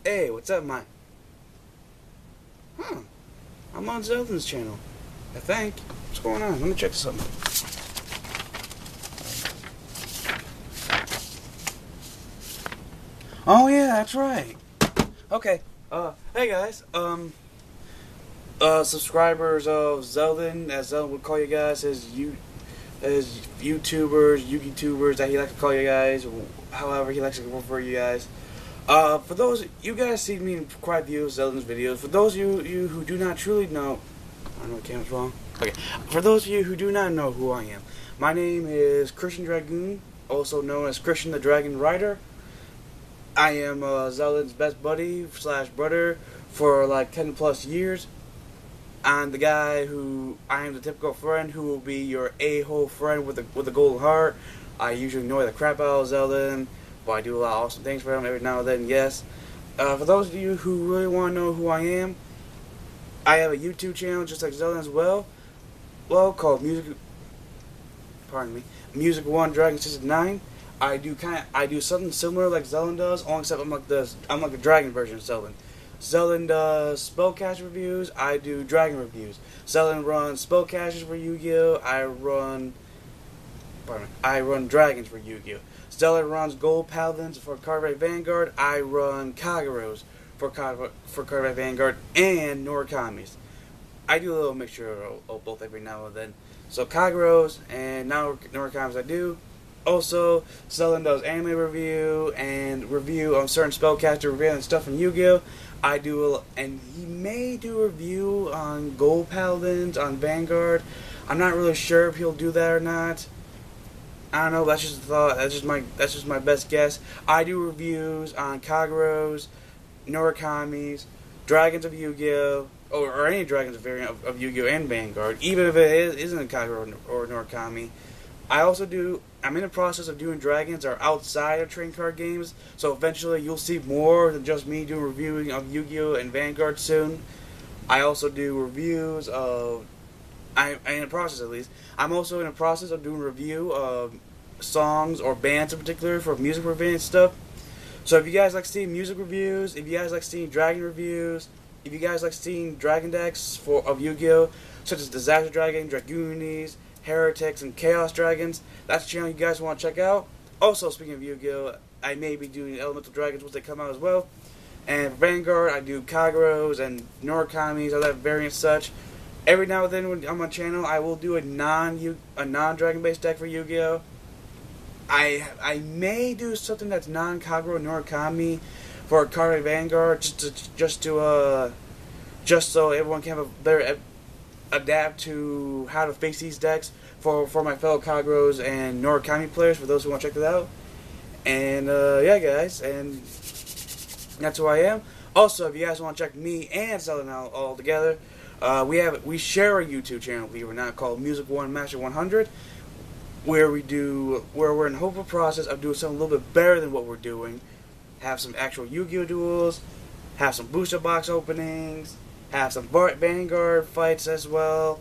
Hey, what's up, Mike? Huh. I'm on Zelda's channel. I think. What's going on? Let me check something. Oh yeah, that's right. Okay. Hey guys. Subscribers of Zeldin, as Zeldin would call you guys, as YouTubers, YouTubers that he likes to call you guys, however he likes to refer you guys. For those, you guys see me in quite a few of Zeldin's videos. For those of you who do not truly know, I don't know, the camera's wrong. Okay. For those of you who do not know who I am, my name is Christian Dragoon, also known as Christian the Dragon Rider. I am Zeldin's best buddy / brother for like 10 plus years. I'm the guy who, I am the typical friend who will be your a-hole friend with a golden heart. I usually annoy the crap out of Zeldin, but I do a lot of awesome things for him every now and then, yes. For those of you who really want to know who I am, I have a YouTube channel just like Zeldin as well called Music One Dragon 69. I do something similar like Zeldin does, only except I'm like the dragon version of Zeldin. Zeldin does spellcaster reviews, I do dragon reviews. Zeldin runs spellcasters for Yu-Gi-Oh! I run dragons for Yu-Gi-Oh! Zeldin runs gold paladins for Cardinal Vanguard. I run Kageros for Cardinal Vanguard and Norikamis. I do a little mixture of both every now and then. So Kageros and now Norikamis I do. Also, Zeldin does anime review and review on certain spellcaster review and stuff from Yu-Gi-Oh! I do, and he may do a review on Gold Paladins on Vanguard. I'm not really sure if he'll do that or not. I don't know. That's just a thought. That's just my best guess. I do reviews on Kageros, Norikamis, Dragons of Yu-Gi-Oh! Or any Dragons variant of Yu-Gi-Oh! And Vanguard, even if it isn't a Kagero or Norikami. I'm in the process of doing dragons or outside of trading card games, so eventually you'll see more than just me doing reviewing of Yu-Gi-Oh! And Vanguard soon. I also do reviews of, I'm in the process at least, I'm also in the process of doing review of songs or bands in particular for music review and stuff. So if you guys like seeing music reviews, if you guys like seeing dragon reviews, if you guys like seeing dragon decks of Yu-Gi-Oh! Such as Disaster Dragon, Dragonics, Heretics, and Chaos Dragons, that's the channel you guys want to check out. Also, speaking of Yu-Gi-Oh!, I may be doing Elemental Dragons once they come out as well. And for Vanguard, I do Kageros and Norikamis, all that variant such. Every now and then when I'm on channel, I will do a non-dragon based deck for Yu-Gi-Oh! I may do something that's non-Kagero Norikami for Cardinal Vanguard, just so everyone can have a better adapt to how to face these decks for my fellow Kageros and Norikami players, for those who want to check that out. And yeah guys, and that's who I am. Also, if you guys want to check me and Zeldin out all together, we share a YouTube channel, believe it or not, called Music One Master 100, where we're in hopeful process of doing something a little bit better than what we're doing. Have some actual Yu-Gi-Oh! Duels, have some booster box openings, have some Vanguard fights as well.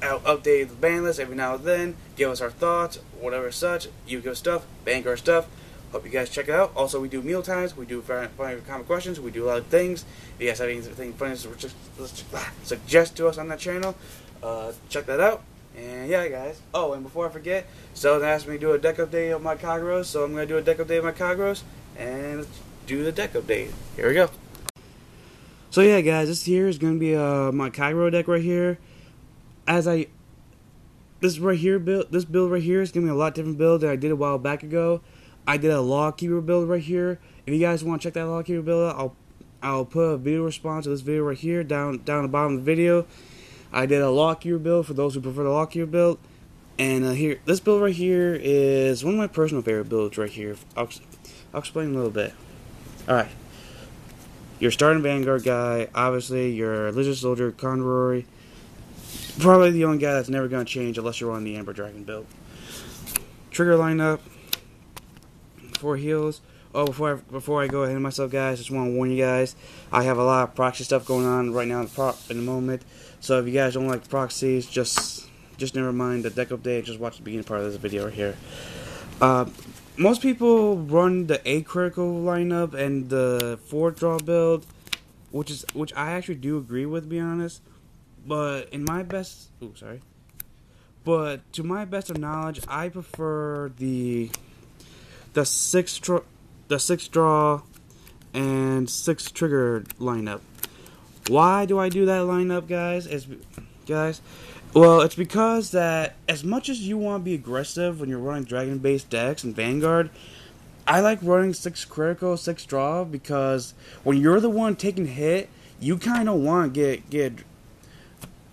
I'll update the ban list every now and then. Give us our thoughts, whatever such. Yu-Gi-Oh! Stuff, Vanguard stuff. Hope you guys check it out. Also, we do meal times. We do funny comic questions. We do a lot of things. If you guys have anything funny to suggest to us on that channel, check that out. And yeah, guys. Oh, and before I forget, Zeldin asked me to do a deck update of my Kageros, so I'm going to do a deck update of my Kageros. And let's do the deck update. Here we go. So yeah, guys, this here is going to be my Kagero deck right here. This build right here is going to be a lot different build than I did a while back ago. I did a log keeper build right here. If you guys want to check that log keeper build out, I'll put a video response to this video right here down the bottom of the video. I did a log keeper build for those who prefer the log keeper build. And here, this build right here is one of my personal favorite builds right here. I'll explain a little bit. Alright. You're starting Vanguard guy, obviously you're a Lizard Soldier, Conroy. Probably the only guy that's never going to change unless you're on the Amber Dragon build. Trigger lineup, 4 heals. Oh, before I go ahead of myself, guys, just want to warn you guys, I have a lot of proxy stuff going on right now in the moment. So if you guys don't like proxies, just never mind the deck update. Just watch the beginning part of this video right here. most people run the A critical lineup and the 4 draw build, which I actually do agree with, to be honest. But in my best, but to my best of knowledge, I prefer the 6 draw and 6 trigger lineup. Why do I do that lineup, guys? Well, it's because that as much as you want to be aggressive when you're running dragon-based decks and Vanguard, I like running 6 critical, 6 draw because when you're the one taking hit, you kind of want to get.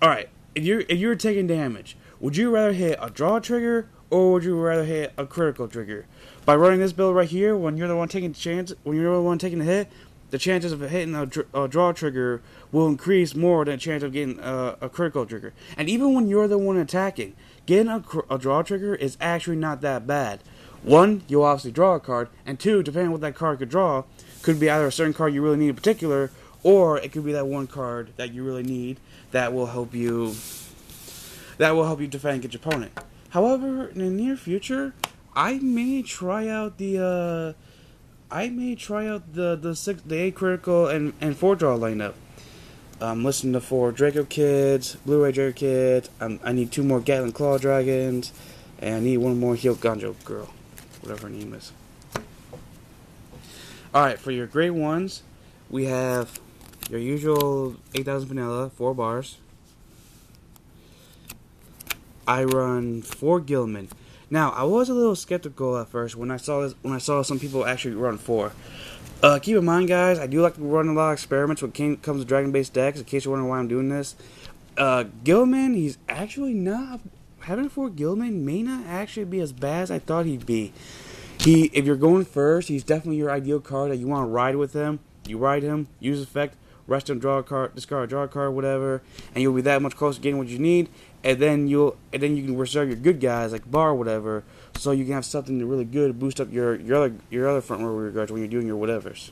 All right, if you're taking damage, would you rather hit a draw trigger or would you rather hit a critical trigger? By running this build right here, when you're the one taking the hit, the chances of hitting a draw trigger will increase more than the chance of getting a critical trigger. And even when you're the one attacking, getting a draw trigger is actually not that bad. 1, you'll obviously draw a card, and 2, depending on what that card could draw, could be either a certain card you really need in particular, or it could be that one card that you really need that will help you defend against your opponent. However, in the near future, I may try out the 8 critical and 4 draw lineup. I'm listening to 4 Draco Kids, Blue-Ray Draco Kids. I need 2 more Gatling Claw Dragons, and I need 1 more Heel Ganjo girl, whatever her name is. Alright, for your grade 1s, we have your usual 8,000 vanilla, 4 bars. I run 4 Gilman. Now, I was a little skeptical at first when I saw some people actually run 4. Keep in mind, guys, I do like to run a lot of experiments when it comes to dragon-based decks, in case you're wondering why I'm doing this. Gilman, he's actually not... Having 4 Gilman may not actually be as bad as I thought he'd be. If you're going first, he's definitely your ideal card that you want to ride with him. You ride him, use effect, rest him, draw a card, discard, draw a card, whatever, and you'll be that much closer to getting what you need. And then you can reserve your good guys like Bar or whatever, so you can have something to really good to boost up your other front row regards when you're doing your whatevers.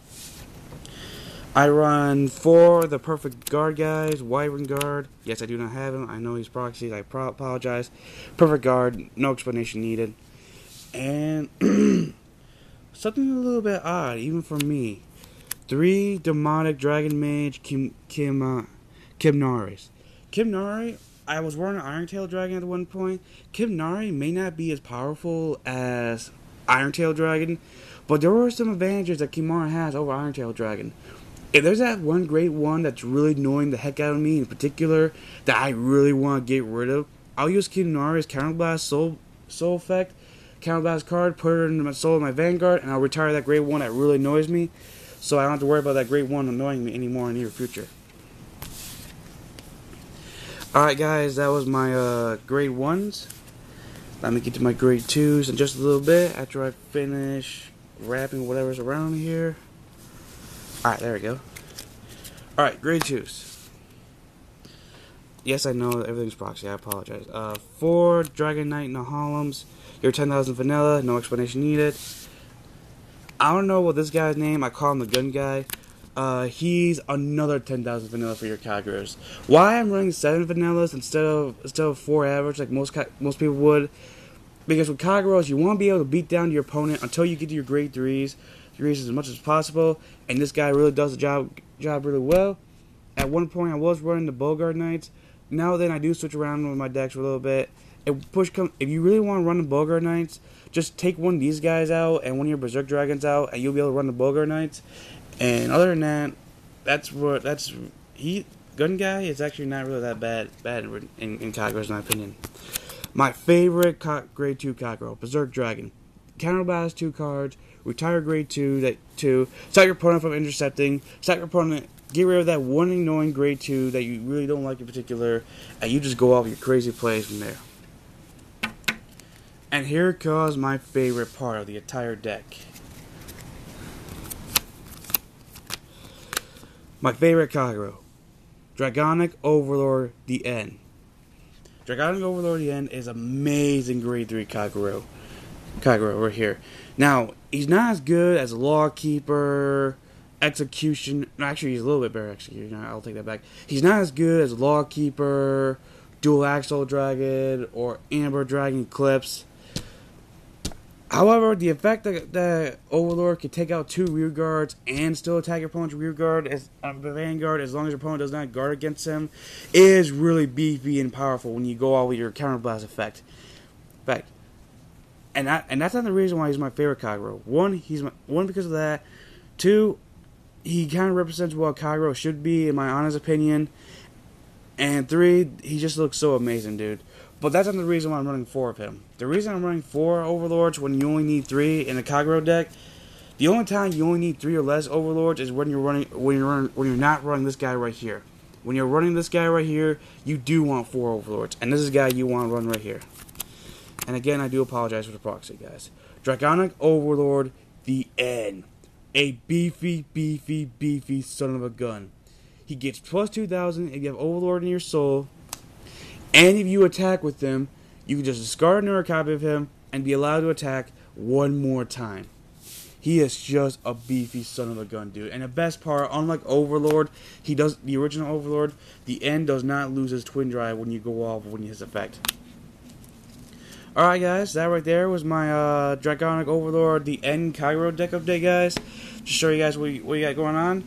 I run 4 the perfect guard guys. Wyvern guard. Yes, I do not have him. I know he's proxies. I apologize. Perfect guard. No explanation needed. And something a little bit odd, even for me. 3 demonic dragon mage Kimnaris. Kimnari. I was running Iron-Tail Dragon at one point. Kimnari may not be as powerful as Iron-Tail Dragon, but there are some advantages that Kimnari has over Iron-Tail Dragon. If there's that one great one that's really annoying the heck out of me in particular, that I really want to get rid of, I'll use Kimnari's Counterblast Soul Effect, Counterblast card, put it in my soul of my Vanguard, and I'll retire that great one that really annoys me, so I don't have to worry about that great one annoying me anymore in the near future. Alright guys, that was my grade 1s. Let me get to my grade 2s in just a little bit after I finish wrapping whatever's around here. Alright, there we go. Alright, grade 2s. Yes, I know everything's proxy, I apologize. 4 Dragon Knight Nahalims. Your 10,000 vanilla, no explanation needed. I don't know what this guy's name, I call him the gun guy. He's another 10,000 vanilla for your Kageros. Why I'm running 7 vanillas instead of 4 average like most people would? Because with Kageros, you want to be able to beat down your opponent until you get to your grade 3s as much as possible. And this guy really does the job really well. At one point, I was running the Bogard Knights. Now then, I do switch around with my decks for a little bit. If you really want to run the Bogard Knights, just take one of these guys out and one of your Berserk Dragons out, and you'll be able to run the Bogard Knights. And other than that, gun guy is actually not really that bad in Kagero, in my opinion. My favorite grade 2 Kagero, Berserk Dragon. Counterblast 2 cards, retire grade 2, stop your opponent from intercepting, stop your opponent, get rid of that one annoying grade 2 that you really don't like in particular, and you just go off your crazy plays from there. And here comes my favorite part of the entire deck. My favorite Kagero, Dragonic Overlord the End. Dragonic Overlord the End is amazing grade 3 Kagero right here. Now, he's not as good as Lawkeeper, Execution. Actually, he's a little bit better Execution. I'll take that back. He's not as good as Lawkeeper, Dual Axle Dragon, or Amber Dragon Eclipse. However, the effect that Overlord can take out 2 rear guards and still attack your opponent's rear guard as the vanguard, as long as your opponent does not guard against him, is really beefy and powerful when you go out with your counterblast effect. And that's not the reason why he's my favorite Kagero. One because of that. 2, he kind of represents what Kagero should be, in my honest opinion. And 3, he just looks so amazing, dude. But that's not the reason why I'm running 4 of him. The reason I'm running 4 Overlords when you only need 3 in a Kagero deck, the only time you only need 3 or less Overlords is when you're not running this guy right here. When you're running this guy right here, you do want 4 Overlords, and this is the guy you want to run right here. And again, I do apologize for the proxy, guys. Dragonic Overlord, the N, a beefy son of a gun. He gets plus 2,000 if you have Overlord in your soul. And if you attack with him, you can just discard another copy of him and be allowed to attack 1 more time. He is just a beefy son of a gun, dude. And the best part, unlike Overlord, the original Overlord, the N does not lose his twin drive when you go off when his effect. Alright guys, that right there was my Dragonic Overlord, the N Kagero deck update, guys. Just show you guys what you got going on.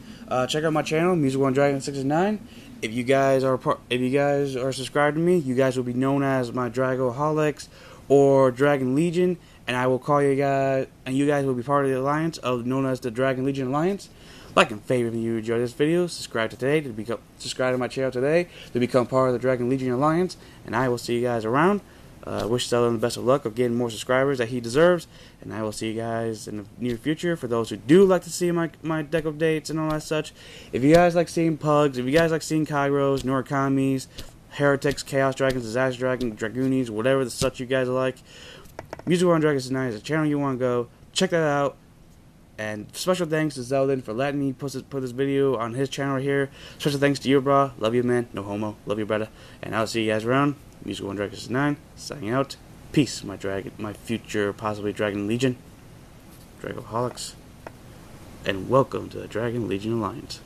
Check out my channel, Music1Dragon69. If you guys are subscribed to me, you guys will be known as my Dragoholics or Dragon Legion, and I will call you guys, and you guys will be part of the alliance known as the Dragon Legion Alliance. Like and favorite if you enjoyed this video. Subscribe to my channel today to become part of the Dragon Legion Alliance, and I will see you guys around. Wish Stellan the best of luck of getting more subscribers that he deserves, and I will see you guys in the near future. For those who do like to see my deck updates and all that such, if you guys like seeing Pugs, if you guys like seeing Kageros, Norikamis, Heretics, Chaos Dragons, Disaster Dragons, Dragoonies, whatever the such you guys like, Music1Dragon69 is a channel you want to go. Check that out. And special thanks to Zeldin for letting me put this video on his channel right here. Special thanks to you, bro. Love you, man. No homo. Love you, brother. And I'll see you guys around. Music1Dragon69 signing out. Peace, my future possibly Dragon Legion, Dragoholics, and welcome to the Dragon Legion Alliance.